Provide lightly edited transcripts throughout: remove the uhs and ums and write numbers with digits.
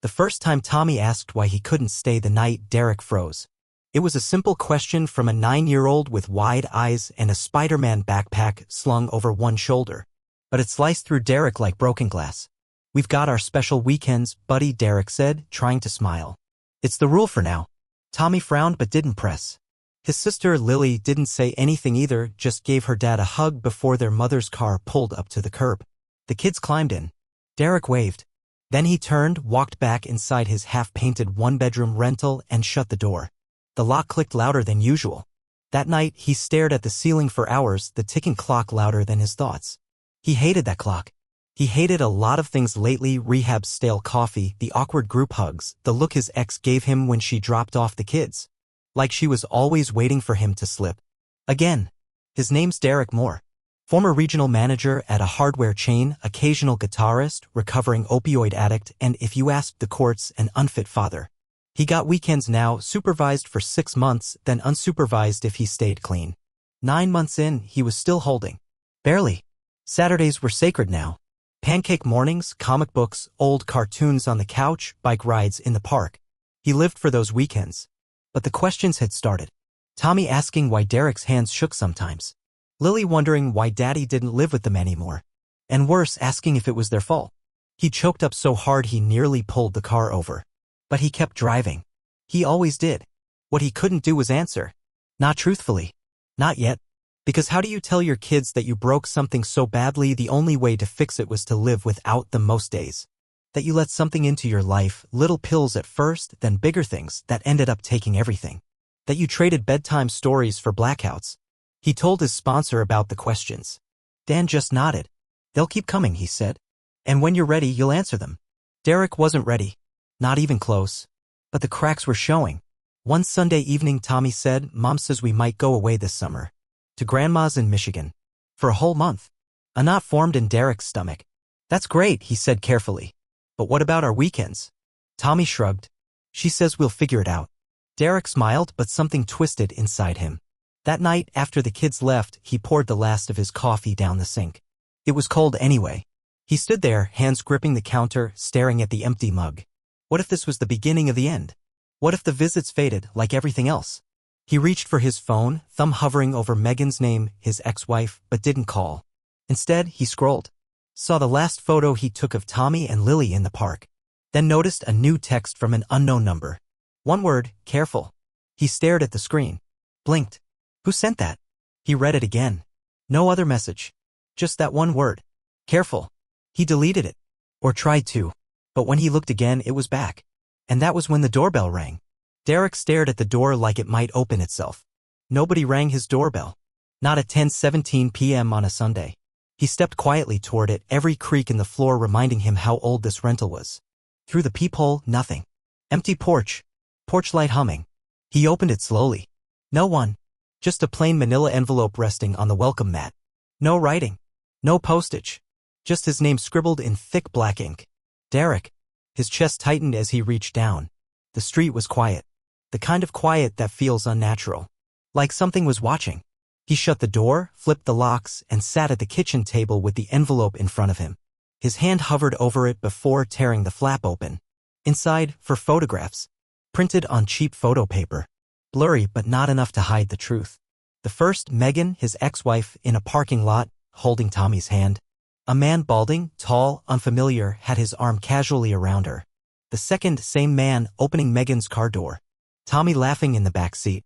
The first time Tommy asked why he couldn't stay the night, Derek froze. It was a simple question from a 9-year-old with wide eyes and a Spider-Man backpack slung over one shoulder. But it sliced through Derek like broken glass. "We've got our special weekends, buddy," Derek said, trying to smile. "It's the rule for now." Tommy frowned but didn't press. His sister Lily didn't say anything either, just gave her dad a hug before their mother's car pulled up to the curb. The kids climbed in. Derek waved. Then he turned, walked back inside his half-painted one-bedroom rental and shut the door. The lock clicked louder than usual. That night, he stared at the ceiling for hours, the ticking clock louder than his thoughts. He hated that clock. He hated a lot of things lately: Rehab's stale coffee, the awkward group hugs, the look his ex gave him when she dropped off the kids. Like she was always waiting for him to slip. Again. His name's Derek Moore. Former regional manager at a hardware chain, occasional guitarist, recovering opioid addict, and if you asked the courts, an unfit father. He got weekends now, supervised for 6 months, then unsupervised if he stayed clean. 9 months in, he was still holding. Barely. Saturdays were sacred now. Pancake mornings, comic books, old cartoons on the couch, bike rides in the park. He lived for those weekends. But the questions had started. Tommy asking why Derek's hands shook sometimes. Lily wondering why Daddy didn't live with them anymore. And worse, asking if it was their fault. He choked up so hard he nearly pulled the car over. But he kept driving. He always did. What he couldn't do was answer. Not truthfully. Not yet. Because how do you tell your kids that you broke something so badly the only way to fix it was to live without them most days? That you let something into your life, little pills at first, then bigger things, that ended up taking everything. That you traded bedtime stories for blackouts. He told his sponsor about the questions. Dan just nodded. "They'll keep coming," he said. "And when you're ready, you'll answer them." Derek wasn't ready. Not even close. But the cracks were showing. One Sunday evening, Tommy said, "Mom says we might go away this summer. To Grandma's in Michigan. For a whole month." A knot formed in Derek's stomach. "That's great," he said carefully. "But what about our weekends?" Tommy shrugged. "She says we'll figure it out." Derek smiled, but something twisted inside him. That night, after the kids left, he poured the last of his coffee down the sink. It was cold anyway. He stood there, hands gripping the counter, staring at the empty mug. What if this was the beginning of the end? What if the visits faded, like everything else? He reached for his phone, thumb hovering over Megan's name, his ex-wife, but didn't call. Instead, he scrolled. Saw the last photo he took of Tommy and Lily in the park. Then noticed a new text from an unknown number. One word, "careful." He stared at the screen. Blinked. Who sent that? He read it again. No other message. Just that one word. Careful. He deleted it. Or tried to. But when he looked again, it was back. And that was when the doorbell rang. Derek stared at the door like it might open itself. Nobody rang his doorbell. Not at 10:17 p.m. on a Sunday. He stepped quietly toward it, every creak in the floor reminding him how old this rental was. Through the peephole, nothing. Empty porch. Porch light humming. He opened it slowly. No one. Just a plain manila envelope resting on the welcome mat. No writing. No postage. Just his name scribbled in thick black ink. Derek. His chest tightened as he reached down. The street was quiet. The kind of quiet that feels unnatural. Like something was watching. He shut the door, flipped the locks, and sat at the kitchen table with the envelope in front of him. His hand hovered over it before tearing the flap open. Inside, for photographs. Printed on cheap photo paper. Blurry but not enough to hide the truth. The first, Megan, his ex-wife, in a parking lot, holding Tommy's hand. A man balding, tall, unfamiliar, had his arm casually around her. The second, same man, opening Megan's car door. Tommy laughing in the back seat.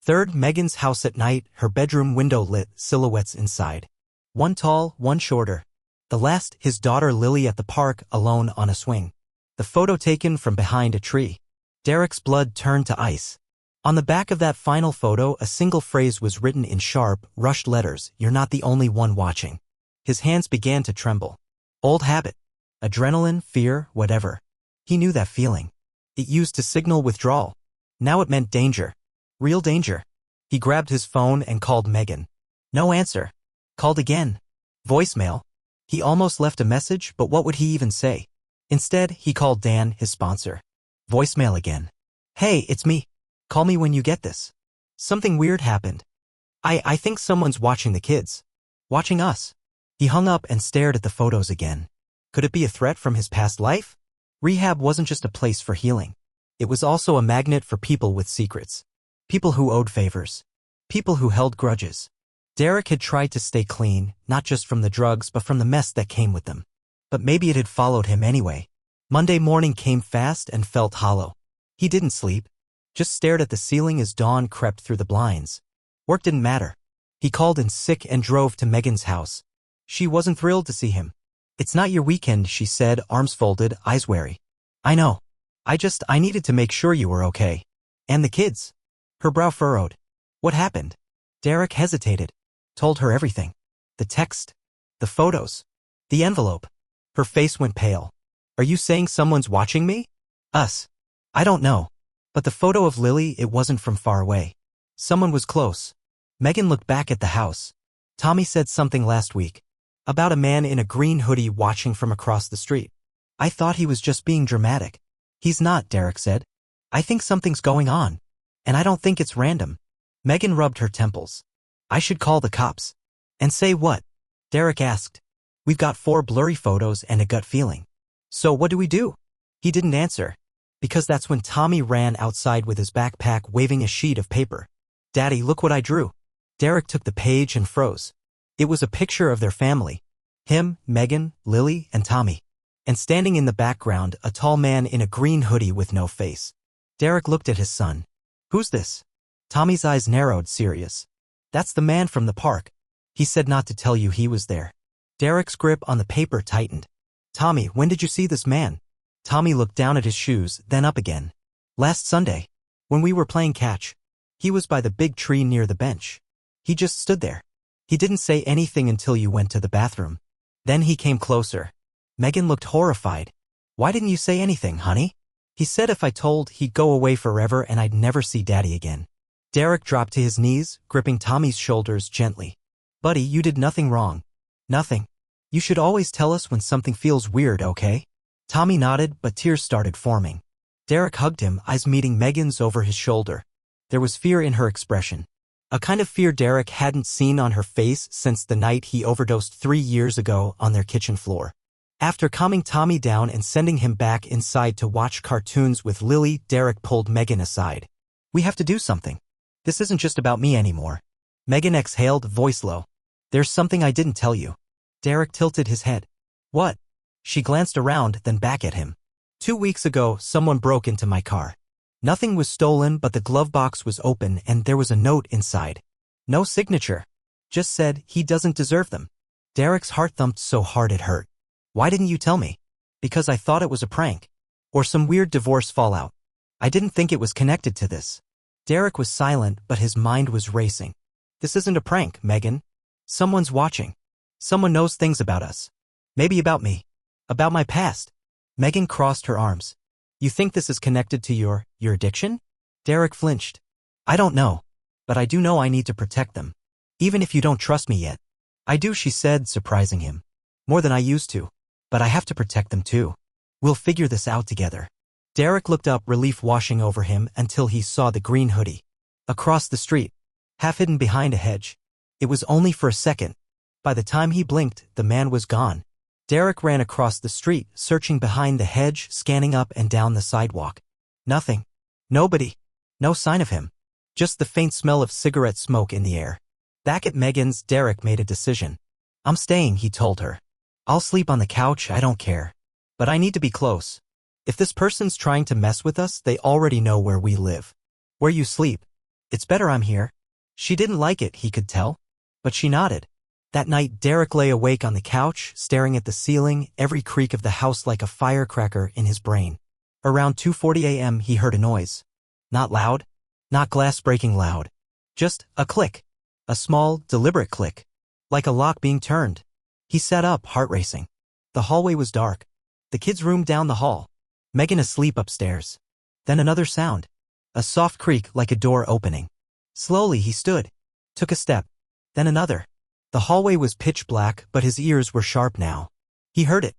Third, Megan's house at night, her bedroom window lit, silhouettes inside. One tall, one shorter. The last, his daughter Lily at the park, alone on a swing. The photo taken from behind a tree. Derek's blood turned to ice. On the back of that final photo, a single phrase was written in sharp, rushed letters: "You're not the only one watching." His hands began to tremble. Old habit. Adrenaline, fear, whatever. He knew that feeling. It used to signal withdrawal. Now it meant danger. Real danger. He grabbed his phone and called Megan. No answer. Called again. Voicemail. He almost left a message, but what would he even say? Instead, he called Dan, his sponsor. Voicemail again. "Hey, it's me. Call me when you get this. Something weird happened. I think someone's watching the kids. Watching us." He hung up and stared at the photos again. Could it be a threat from his past life? Rehab wasn't just a place for healing. It was also a magnet for people with secrets. People who owed favors. People who held grudges. Derek had tried to stay clean, not just from the drugs but from the mess that came with them. But maybe it had followed him anyway. Monday morning came fast and felt hollow. He didn't sleep, just stared at the ceiling as dawn crept through the blinds. Work didn't matter. He called in sick and drove to Megan's house. She wasn't thrilled to see him. "It's not your weekend," she said, arms folded, eyes wary. "I know. I needed to make sure you were okay. And the kids." Her brow furrowed. "What happened?" Derek hesitated. Told her everything. The text. The photos. The envelope. Her face went pale. "Are you saying someone's watching me?" "Us. I don't know. But the photo of Lily, it wasn't from far away. Someone was close." Megan looked back at the house. "Tommy said something last week. About a man in a green hoodie watching from across the street. I thought he was just being dramatic." "He's not," Derek said. "I think something's going on. And I don't think it's random." Megan rubbed her temples. "I should call the cops." "And say what?" Derek asked. "We've got 4 blurry photos and a gut feeling. So what do we do?" He didn't answer. Because that's when Tommy ran outside with his backpack waving a sheet of paper. "Daddy, look what I drew." Derek took the page and froze. It was a picture of their family. Him, Megan, Lily, and Tommy. And standing in the background, a tall man in a green hoodie with no face. Derek looked at his son. "Who's this?" Tommy's eyes narrowed, serious. "That's the man from the park. He said not to tell you he was there." Derek's grip on the paper tightened. "Tommy, when did you see this man?" Tommy looked down at his shoes, then up again. "Last Sunday. When we were playing catch. He was by the big tree near the bench. He just stood there. He didn't say anything until you went to the bathroom. Then he came closer." Megan looked horrified. "Why didn't you say anything, honey?" "He said if I told, he'd go away forever and I'd never see Daddy again." Derek dropped to his knees, gripping Tommy's shoulders gently. "Buddy, you did nothing wrong. Nothing. You should always tell us when something feels weird, okay?" Tommy nodded, but tears started forming. Derek hugged him, eyes meeting Megan's over his shoulder. There was fear in her expression. A kind of fear Derek hadn't seen on her face since the night he overdosed 3 years ago on their kitchen floor. After calming Tommy down and sending him back inside to watch cartoons with Lily, Derek pulled Megan aside. "We have to do something. This isn't just about me anymore." Megan exhaled, voice low. "There's something I didn't tell you." Derek tilted his head. "What?" She glanced around, then back at him. 2 weeks ago, someone broke into my car. Nothing was stolen, but the glove box was open and there was a note inside. No signature. Just said, he doesn't deserve them. Derek's heart thumped so hard it hurt. "Why didn't you tell me?" "Because I thought it was a prank. Or some weird divorce fallout. I didn't think it was connected to this." Derek was silent, but his mind was racing. "This isn't a prank, Megan. Someone's watching. Someone knows things about us. Maybe about me. About my past." Megan crossed her arms. "You think this is connected to your addiction?" Derek flinched. "I don't know. But I do know I need to protect them. Even if you don't trust me yet." "I do," she said, surprising him. "More than I used to. But I have to protect them too. We'll figure this out together." Derek looked up, relief washing over him until he saw the green hoodie. Across the street. Half hidden behind a hedge. It was only for a second. By the time he blinked, the man was gone. Derek ran across the street, searching behind the hedge, scanning up and down the sidewalk. Nothing. Nobody. No sign of him. Just the faint smell of cigarette smoke in the air. Back at Megan's, Derek made a decision. "I'm staying," he told her. "I'll sleep on the couch, I don't care. But I need to be close. If this person's trying to mess with us, they already know where we live. Where you sleep. It's better I'm here." She didn't like it, he could tell. But she nodded. That night, Derek lay awake on the couch, staring at the ceiling, every creak of the house like a firecracker in his brain. Around 2:40 a.m. he heard a noise. Not loud. Not glass breaking loud. Just a click. A small, deliberate click. Like a lock being turned. He sat up, heart racing. The hallway was dark. The kids' room down the hall. Megan asleep upstairs. Then another sound. A soft creak like a door opening. Slowly he stood. Took a step. Then another. The hallway was pitch black, but his ears were sharp now. He heard it.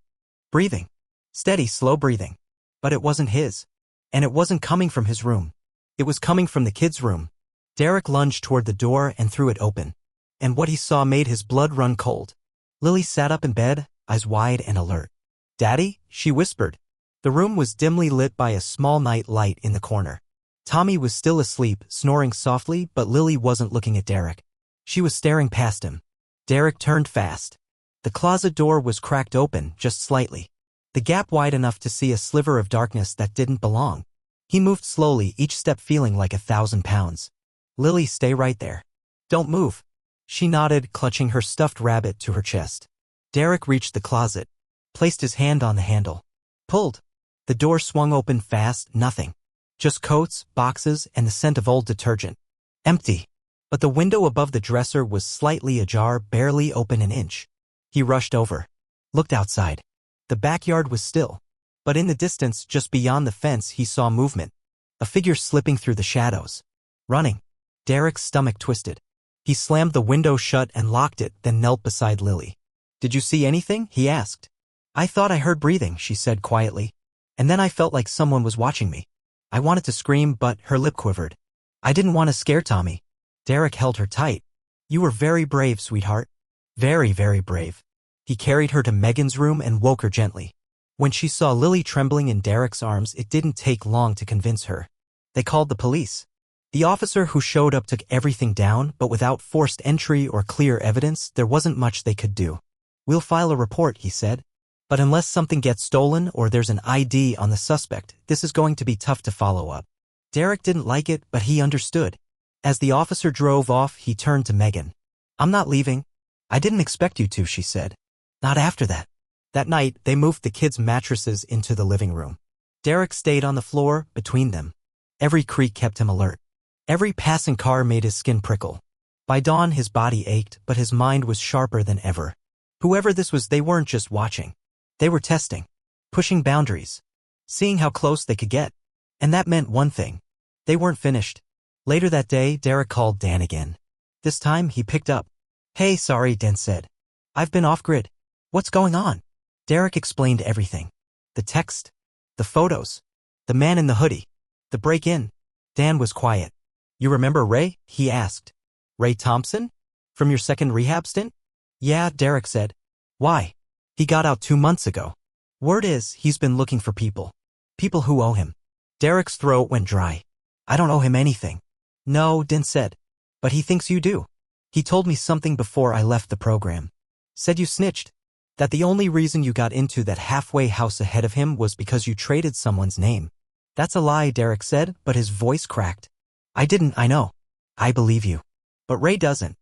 Breathing. Steady, slow breathing. But it wasn't his. And it wasn't coming from his room. It was coming from the kids' room. Derek lunged toward the door and threw it open. And what he saw made his blood run cold. Lily sat up in bed, eyes wide and alert. "Daddy?" she whispered. The room was dimly lit by a small night light in the corner. Tommy was still asleep, snoring softly, but Lily wasn't looking at Derek. She was staring past him. Derek turned fast. The closet door was cracked open, just slightly. The gap wide enough to see a sliver of darkness that didn't belong. He moved slowly, each step feeling like 1,000 pounds. Lily, stay right there. Don't move. She nodded, clutching her stuffed rabbit to her chest. Derek reached the closet, placed his hand on the handle. Pulled. The door swung open fast, nothing. Just coats, boxes, and the scent of old detergent. Empty. But the window above the dresser was slightly ajar, barely open an inch. He rushed over. Looked outside. The backyard was still. But in the distance, just beyond the fence, he saw movement. A figure slipping through the shadows. Running. Derek's stomach twisted. He slammed the window shut and locked it, then knelt beside Lily. Did you see anything? He asked. I thought I heard breathing, she said quietly. And then I felt like someone was watching me. I wanted to scream, but her lip quivered. I didn't want to scare Tommy. Derek held her tight. You were very brave, sweetheart. Very, very brave. He carried her to Megan's room and woke her gently. When she saw Lily trembling in Derek's arms, it didn't take long to convince her. They called the police. The officer who showed up took everything down, but without forced entry or clear evidence, there wasn't much they could do. We'll file a report, he said. But unless something gets stolen or there's an ID on the suspect, this is going to be tough to follow up. Derek didn't like it, but he understood. As the officer drove off, he turned to Megan. I'm not leaving. I didn't expect you to, she said. Not after that. That night, they moved the kids' mattresses into the living room. Derek stayed on the floor, between them. Every creak kept him alert. Every passing car made his skin prickle. By dawn, his body ached, but his mind was sharper than ever. Whoever this was, they weren't just watching. They were testing. Pushing boundaries. Seeing how close they could get. And that meant one thing. They weren't finished. Later that day, Derek called Dan again. This time, he picked up. Hey, sorry, Dan said. I've been off-grid. What's going on? Derek explained everything. The text. The photos. The man in the hoodie. The break-in. Dan was quiet. You remember Ray? He asked. Ray Thompson? From your second rehab stint? Yeah, Derek said. Why? He got out 2 months ago. Word is, he's been looking for people. People who owe him. Derek's throat went dry. I don't owe him anything. No, Dan said. But he thinks you do. He told me something before I left the program. Said you snitched. That the only reason you got into that halfway house ahead of him was because you traded someone's name. That's a lie, Derek said, but his voice cracked. I didn't, I know. I believe you. But Ray doesn't.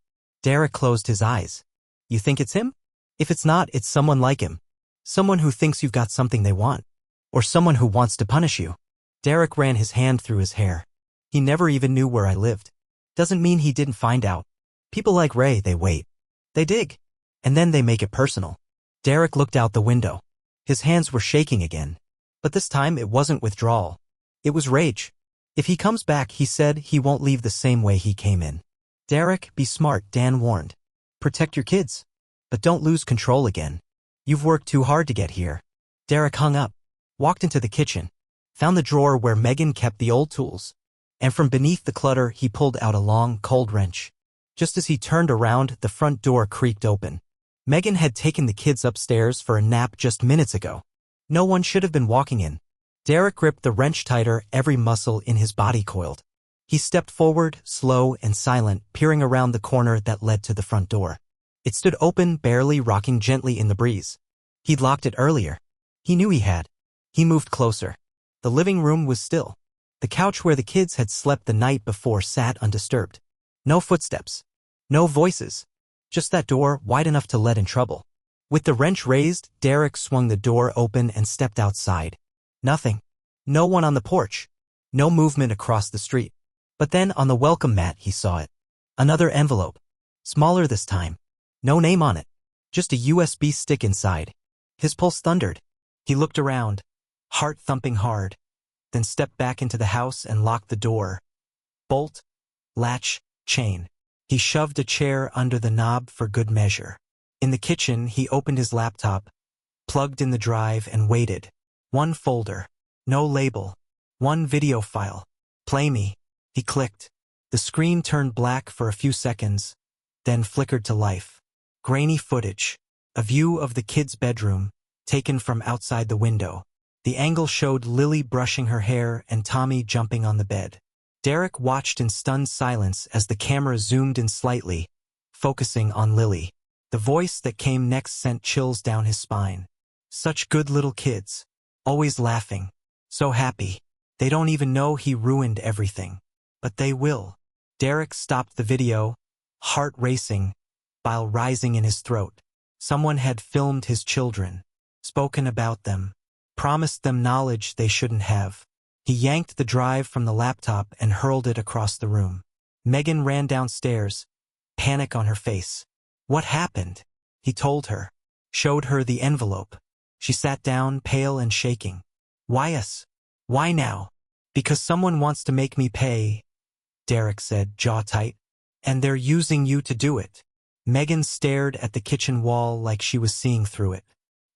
Derek closed his eyes. You think it's him? If it's not, it's someone like him. Someone who thinks you've got something they want. Or someone who wants to punish you. Derek ran his hand through his hair. He never even knew where I lived. Doesn't mean he didn't find out. People like Ray, they wait. They dig. And then they make it personal. Derek looked out the window. His hands were shaking again. But this time it wasn't withdrawal. It was rage. If he comes back, he said, he won't leave the same way he came in. Derek, be smart, Dan warned. Protect your kids. But don't lose control again. You've worked too hard to get here. Derek hung up. Walked into the kitchen. Found the drawer where Megan kept the old tools. And from beneath the clutter, he pulled out a long, cold wrench. Just as he turned around, the front door creaked open. Megan had taken the kids upstairs for a nap just minutes ago. No one should have been walking in. Derek gripped the wrench tighter, every muscle in his body coiled. He stepped forward, slow and silent, peering around the corner that led to the front door. It stood open, barely rocking gently in the breeze. He'd locked it earlier. He knew he had. He moved closer. The living room was still. The couch where the kids had slept the night before sat undisturbed. No footsteps. No voices. Just that door, wide enough to let in trouble. With the wrench raised, Derek swung the door open and stepped outside. Nothing. No one on the porch. No movement across the street. But then on the welcome mat he saw it. Another envelope. Smaller this time. No name on it. Just a USB stick inside. His pulse thundered. He looked around. Heart thumping hard. Then stepped back into the house and locked the door. Bolt. Latch. Chain. He shoved a chair under the knob for good measure. In the kitchen, he opened his laptop, plugged in the drive and waited. One folder. No label. One video file. Play me. He clicked. The screen turned black for a few seconds, then flickered to life. Grainy footage. A view of the kids' bedroom, taken from outside the window. The angle showed Lily brushing her hair and Tommy jumping on the bed. Derek watched in stunned silence as the camera zoomed in slightly, focusing on Lily. The voice that came next sent chills down his spine. Such good little kids. Always laughing. So happy. They don't even know he ruined everything. But they will. Derek stopped the video, heart racing, bile rising in his throat. Someone had filmed his children, spoken about them, promised them knowledge they shouldn't have. He yanked the drive from the laptop and hurled it across the room. Megan ran downstairs, panic on her face. What happened? He told her. Showed her the envelope. She sat down, pale and shaking. Why us? Why now? Because someone wants to make me pay, Derek said, jaw tight. And they're using you to do it. Megan stared at the kitchen wall like she was seeing through it.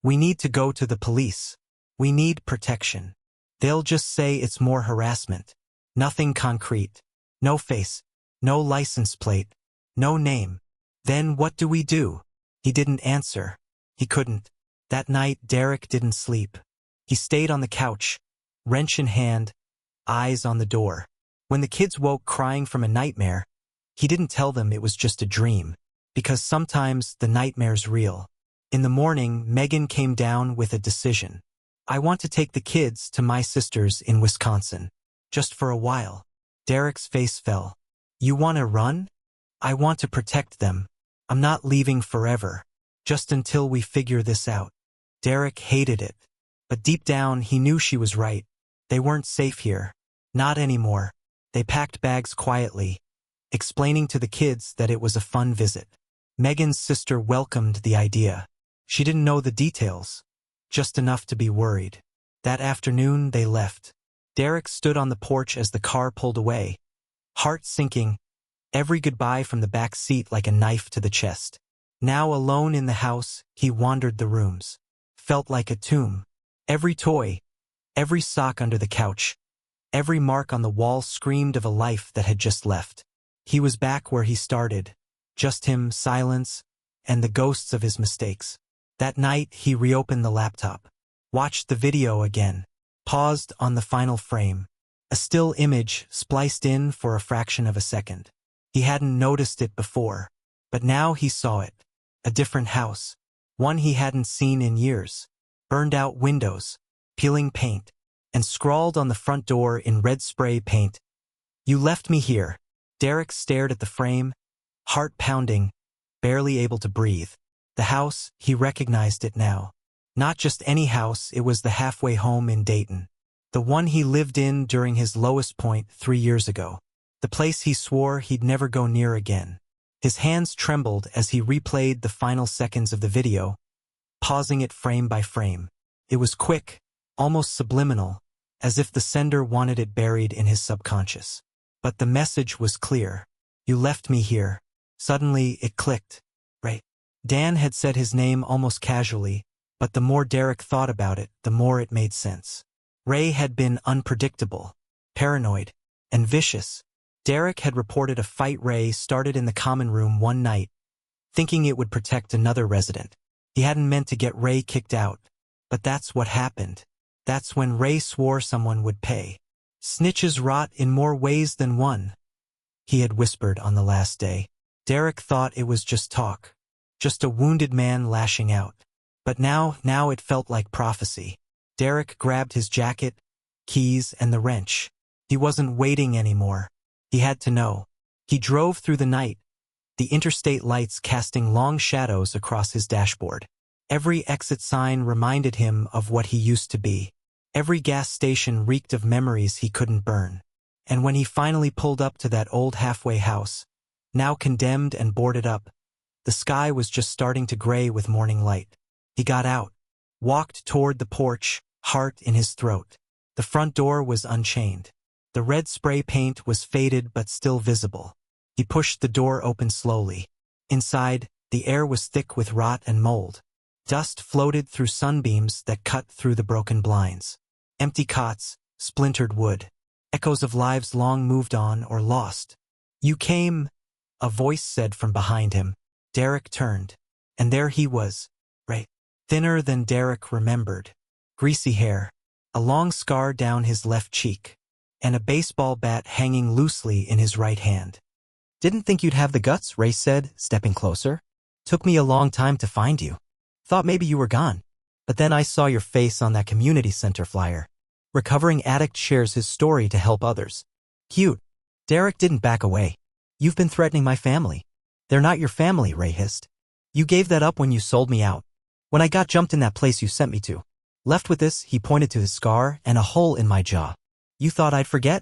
We need to go to the police. We need protection. They'll just say it's more harassment. Nothing concrete. No face. No license plate. No name. Then what do we do? He didn't answer. He couldn't. That night, Derek didn't sleep. He stayed on the couch, wrench in hand, eyes on the door. When the kids woke crying from a nightmare, he didn't tell them it was just a dream, because sometimes the nightmare's real. In the morning, Megan came down with a decision. I want to take the kids to my sister's in Wisconsin. Just for a while. Derek's face fell. You want to run? I want to protect them. I'm not leaving forever. Just until we figure this out. Derek hated it. But deep down, he knew she was right. They weren't safe here. Not anymore. They packed bags quietly, explaining to the kids that it was a fun visit. Megan's sister welcomed the idea. She didn't know the details, just enough to be worried. That afternoon, they left. Derek stood on the porch as the car pulled away, heart sinking, every goodbye from the back seat like a knife to the chest. Now alone in the house, he wandered the rooms. Felt like a tomb. Every toy, every sock under the couch, every mark on the wall screamed of a life that had just left. He was back where he started. Just him, silence, and the ghosts of his mistakes. That night, he reopened the laptop, watched the video again, paused on the final frame. A still image spliced in for a fraction of a second. He hadn't noticed it before, but now he saw it. A different house, one he hadn't seen in years. Burned out windows, peeling paint, and scrawled on the front door in red spray paint, "You left me here." Derek stared at the frame, heart pounding, barely able to breathe. The house, he recognized it now. Not just any house, it was the halfway home in Dayton. The one he lived in during his lowest point 3 years ago. The place he swore he'd never go near again. His hands trembled as he replayed the final seconds of the video, pausing it frame by frame. It was quick, almost subliminal, as if the sender wanted it buried in his subconscious. But the message was clear. You left me here. Suddenly, it clicked. Right. Dan had said his name almost casually, but the more Derek thought about it, the more it made sense. Ray had been unpredictable, paranoid, and vicious. Derek had reported a fight Ray started in the common room one night, thinking it would protect another resident. He hadn't meant to get Ray kicked out, but that's what happened. That's when Ray swore someone would pay. Snitches rot in more ways than one, he had whispered on the last day. Derek thought it was just talk, just a wounded man lashing out. But now it felt like prophecy. Derek grabbed his jacket, keys, and the wrench. He wasn't waiting anymore. He had to know. He drove through the night, the interstate lights casting long shadows across his dashboard. Every exit sign reminded him of what he used to be. Every gas station reeked of memories he couldn't burn. And when he finally pulled up to that old halfway house, now condemned and boarded up, the sky was just starting to gray with morning light. He got out, walked toward the porch, heart in his throat. The front door was unchained. The red spray paint was faded but still visible. He pushed the door open slowly. Inside, the air was thick with rot and mold. Dust floated through sunbeams that cut through the broken blinds. Empty cots, splintered wood. Echoes of lives long moved on or lost. "You came," a voice said from behind him. Derek turned. And there he was, Ray. Thinner than Derek remembered. Greasy hair, a long scar down his left cheek, and a baseball bat hanging loosely in his right hand. Didn't think you'd have the guts, Ray said, stepping closer. Took me a long time to find you. Thought maybe you were gone. But then I saw your face on that community center flyer. Recovering addict shares his story to help others. Cute. Derek didn't back away. You've been threatening my family. They're not your family, Ray hissed. You gave that up when you sold me out. When I got jumped in that place you sent me to. Left with this, he pointed to his scar and a hole in my jaw. You thought I'd forget?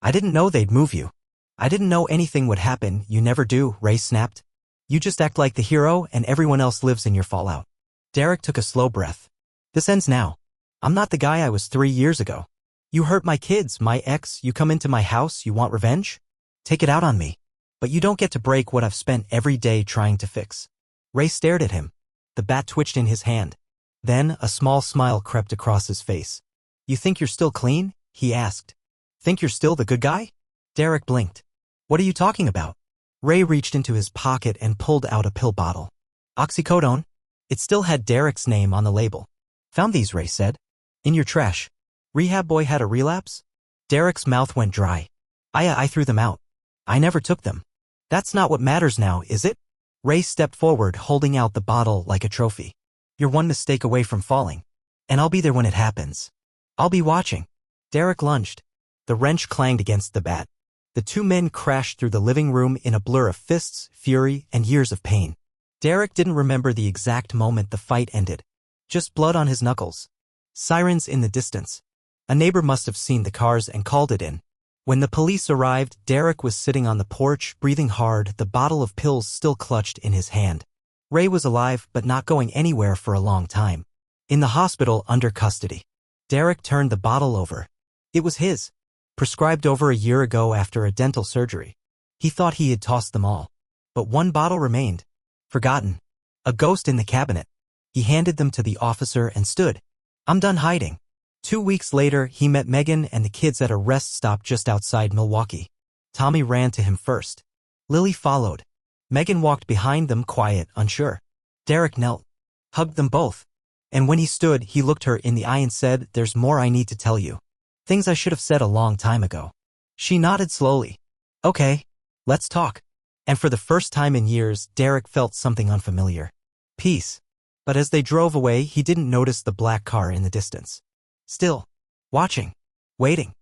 I didn't know they'd move you. I didn't know anything would happen, you never do, Ray snapped. You just act like the hero and everyone else lives in your fallout. Derek took a slow breath. This ends now. I'm not the guy I was 3 years ago. You hurt my kids, my ex, you come into my house, you want revenge? Take it out on me. But you don't get to break what I've spent every day trying to fix. Ray stared at him. The bat twitched in his hand. Then a small smile crept across his face. You think you're still clean? He asked. Think you're still the good guy? Derek blinked. What are you talking about? Ray reached into his pocket and pulled out a pill bottle. Oxycodone? It still had Derek's name on the label. Found these, Ray said. In your trash. Rehab boy had a relapse? Derek's mouth went dry. I threw them out. I never took them. That's not what matters now, is it? Ray stepped forward, holding out the bottle like a trophy. You're one mistake away from falling. And I'll be there when it happens. I'll be watching. Derek lunged. The wrench clanged against the bat. The two men crashed through the living room in a blur of fists, fury, and years of pain. Derek didn't remember the exact moment the fight ended. Just blood on his knuckles. Sirens in the distance. A neighbor must have seen the cars and called it in. When the police arrived, Derek was sitting on the porch, breathing hard, the bottle of pills still clutched in his hand. Ray was alive, but not going anywhere for a long time. In the hospital, under custody. Derek turned the bottle over. It was his. Prescribed over a year ago after a dental surgery. He thought he had tossed them all. But one bottle remained. Forgotten. A ghost in the cabinet. He handed them to the officer and stood. I'm done hiding. 2 weeks later, he met Megan and the kids at a rest stop just outside Milwaukee. Tommy ran to him first. Lily followed. Megan walked behind them, quiet, unsure. Derek knelt. Hugged them both. And when he stood, he looked her in the eye and said, There's more I need to tell you. Things I should have said a long time ago. She nodded slowly. Okay. Let's talk. And for the first time in years, Derek felt something unfamiliar. Peace. But as they drove away, he didn't notice the black car in the distance. Still. Watching. Waiting.